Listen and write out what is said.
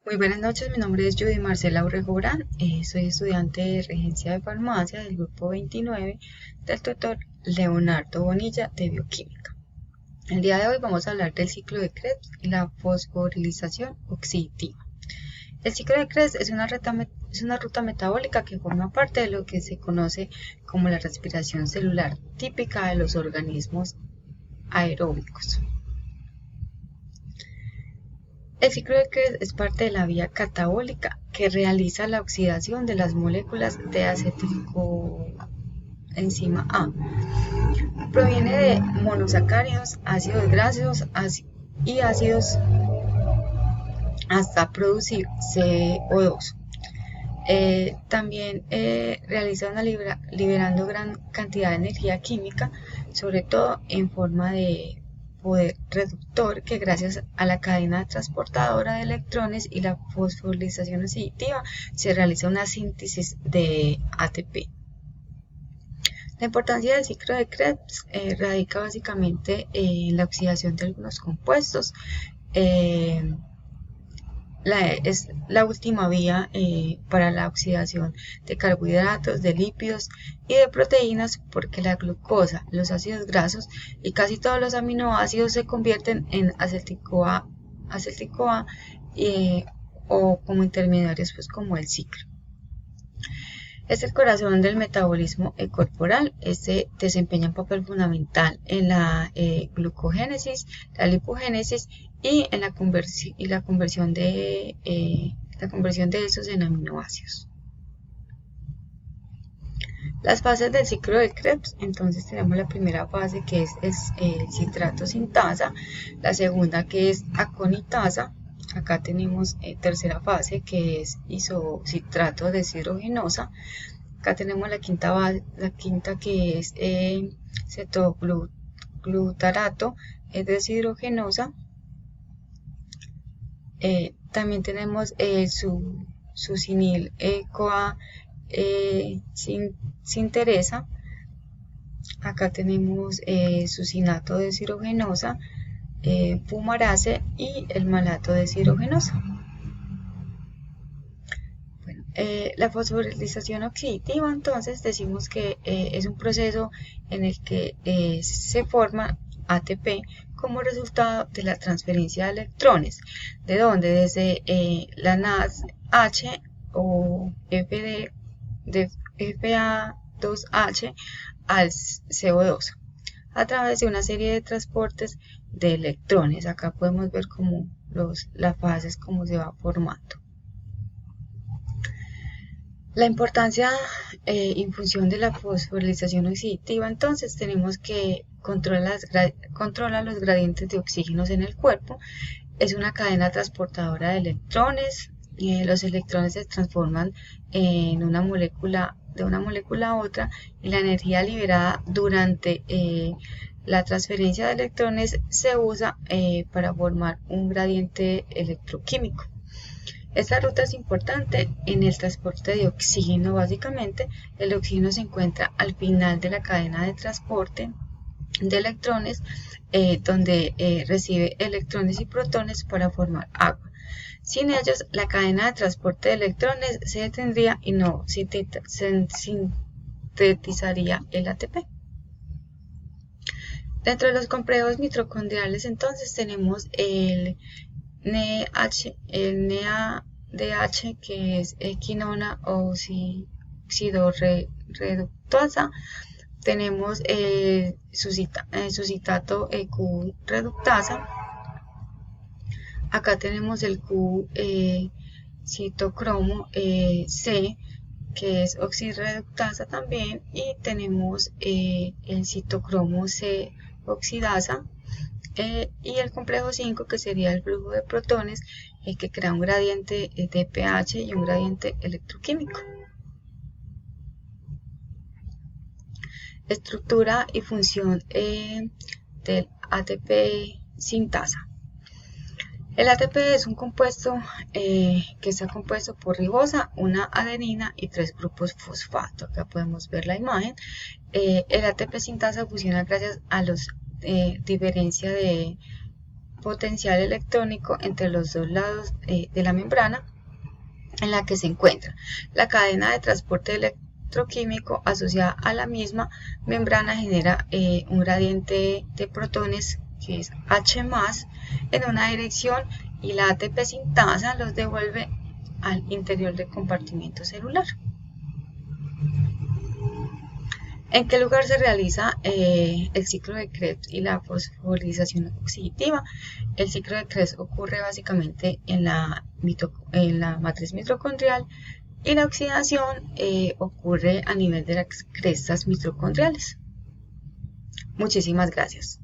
Muy buenas noches, mi nombre es Judy Marcela Urrego Urán, soy estudiante de Regencia de Farmacia del grupo 29 del tutor Leonardo Bonilla de Bioquímica. El día de hoy vamos a hablar del ciclo de Krebs y la fosforilización oxidativa. El ciclo de Krebs es una ruta metabólica que forma parte de lo que se conoce como la respiración celular típica de los organismos aeróbicos. El ciclo de Krebs es parte de la vía catabólica que realiza la oxidación de las moléculas de acetilcoenzima A. Proviene de monosacáridos, ácidos grasos y ácidos hasta producir CO2. También realiza liberando gran cantidad de energía química, sobre todo en forma de poder reductor, que gracias a la cadena transportadora de electrones y la fosforilización oxidativa se realiza una síntesis de ATP. La importancia del ciclo de Krebs radica básicamente en la oxidación de algunos compuestos. Es la última vía para la oxidación de carbohidratos, de lípidos y de proteínas, porque la glucosa, los ácidos grasos y casi todos los aminoácidos se convierten en acético-A o como intermediarios, pues como el ciclo. Es el corazón del metabolismo corporal. Este desempeña un papel fundamental en la glucogénesis, la lipogénesis y en la conversión de esos en aminoácidos. Las fases del ciclo de Krebs. Entonces tenemos la primera fase, que es el citrato sintasa, la segunda, que es aconitasa. Acá tenemos tercera fase, que es isocitrato deshidrogenosa. Acá tenemos la quinta, que es cetoglutarato deshidrogenosa. También tenemos succinyl CoA sinterasa. Acá tenemos succinato deshidrogenosa, fumarase y el malato deshidrogenosa. Bueno, la fosforilización oxidativa, entonces decimos que es un proceso en el que se forma ATP como resultado de la transferencia de electrones. ¿De dónde? Desde la NADH o FD de FA2H al CO2 a través de una serie de transportes de electrones. Acá podemos ver como las fases, cómo se va formando. La importancia en función de la fosforilización oxidativa, entonces tenemos que controla los gradientes de oxígenos en el cuerpo. Es una cadena transportadora de electrones. Los electrones se transforman en una molécula, de una molécula a otra, y la energía liberada durante la transferencia de electrones se usa para formar un gradiente electroquímico. Esta ruta es importante en el transporte de oxígeno. Básicamente, el oxígeno se encuentra al final de la cadena de transporte de electrones, donde recibe electrones y protones para formar agua. Sin ellos, la cadena de transporte de electrones se detendría y no sintetizaría el ATP. Dentro de los complejos mitocondriales, entonces, tenemos el NADH, que es quinona oxidorreductasa. Tenemos sucitato Q reductasa. Acá tenemos el Q citocromo C, que es oxidorreductasa también, y tenemos el citocromo C oxidasa. Y el complejo 5, que sería el flujo de protones, que crea un gradiente de pH y un gradiente electroquímico. Estructura y función del ATP sintasa. El ATP es un compuesto que está compuesto por ribosa, una adenina y 3 grupos fosfato. Acá podemos ver la imagen. El ATP sintasa funciona gracias a los diferencia de potencial electrónico entre los dos lados de la membrana en la que se encuentra. La cadena de transporte electroquímico asociada a la misma membrana genera un gradiente de protones que es H+, en una dirección, y la ATP sintasa los devuelve al interior del compartimento celular. ¿En qué lugar se realiza el ciclo de Krebs y la fosforilación oxidativa? El ciclo de Krebs ocurre básicamente en la matriz mitocondrial, y la oxidación ocurre a nivel de las crestas mitocondriales. Muchísimas gracias.